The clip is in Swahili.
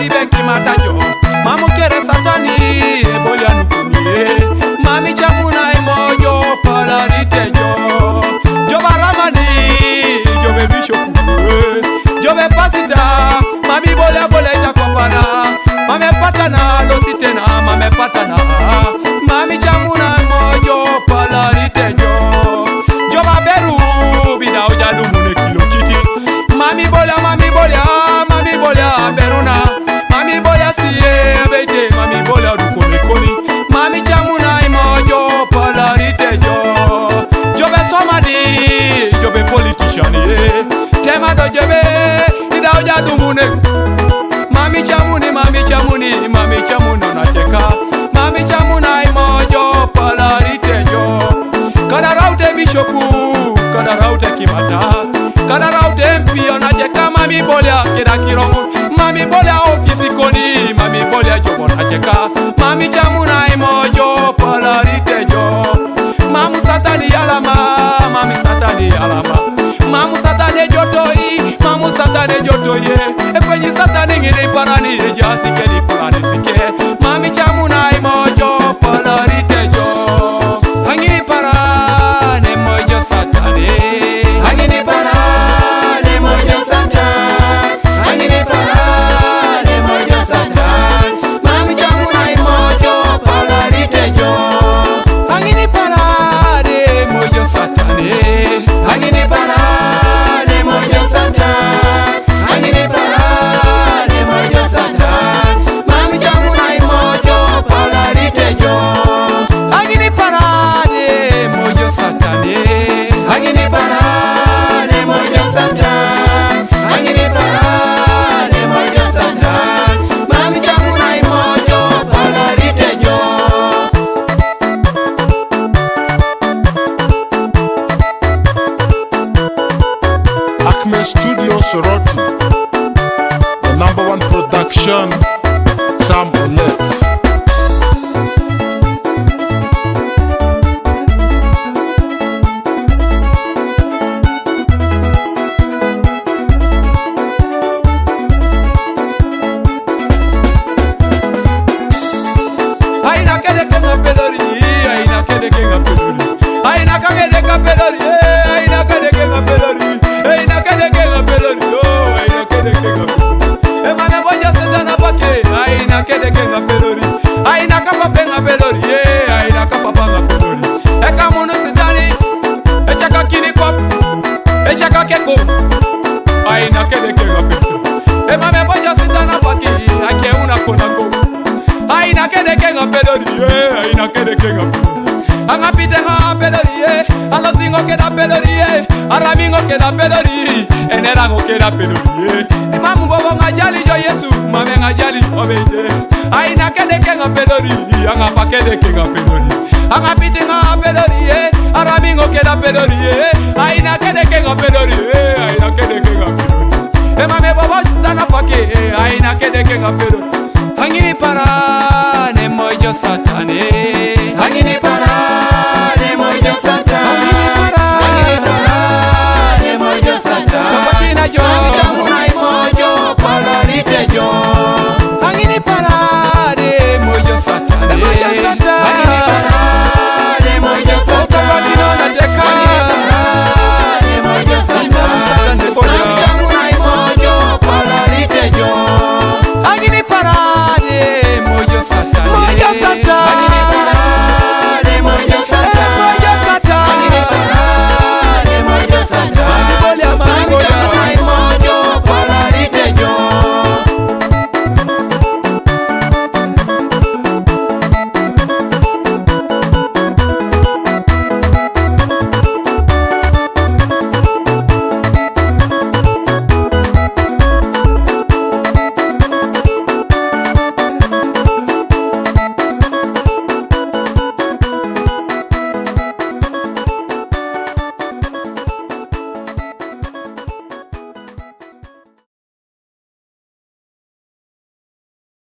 polari beki matajo mamu kere satani ebolia nukunie mami chamuna emojo polari tejo joba ramani jobe bishop jobe pasita mami bolia bolia kopana mame patana lositena mame patana mami chamuna emojo polari tejo joba beru bida ojadu mune kilo kiti mami bolia beruna mami bolia siye beite mami bolia dukone koni mami chamuna imojo polarite jo jobe somadi jobe politician ye tema do jobe ida ojadu mune mami chamuni na cheka mami chamuna imojo polarite jo kada raute bishopu kada raute kimata kada raute mpio na cheka mami bolia keda kirongu mami bolia ofisi koni mami bolia jobo na cheka mami chamuna imojo polarite jo mamu satani alama mami satani alama mamu satani jotoi mamu satani jotoye ekwenyi satani ngiri parani ejasi kedi parani sike mami chamuna imojo polarite jo hangiri parane mojo satani hangiri parane mojo satani hangiri parane mojo satani mami chamuna imojo polarite jo hangiri parane mojo satani hangiri parane mojo satani hangiri parane mojo satani mami chamuna imojo polarite jo hangiri parane mojo satani hangiri parane mojo satani hangiri parane mojo satani mami chamuna imojo polarite jo Acme Studio Soroti, the #1 production, Sam Olet. Aina kede kenga pedori aina kede kenga pedori aina kede kenga pedori aina kede kenga pedori aina kede kenga pedori oh aina kede kenga e mame boja sedana pake aina kede kenga pedori aina kapa penga pedori aina kapa panga pedori e kamuno sitani e chaka kini pop e chaka keko aina kede kenga pedori e mame boja sedana pake ake una konako aina kede kenga pedori aina kede kenga anga pite ha pedori alo singo keda pedori aramingo keda pedori enerango keda pedori imamu bobo ngajali jo Yesu mame ngajali obede aina kede kenga pedori anga pa kede kenga pedori anga pite ha pedori aramingo keda pedori aina kede kenga pedori aina kede kenga pedori mame bobo stana pake aina kede kenga pedori hangini parane mojo satani hangini parane mojo satani hangini parane mojo satani kapakina jo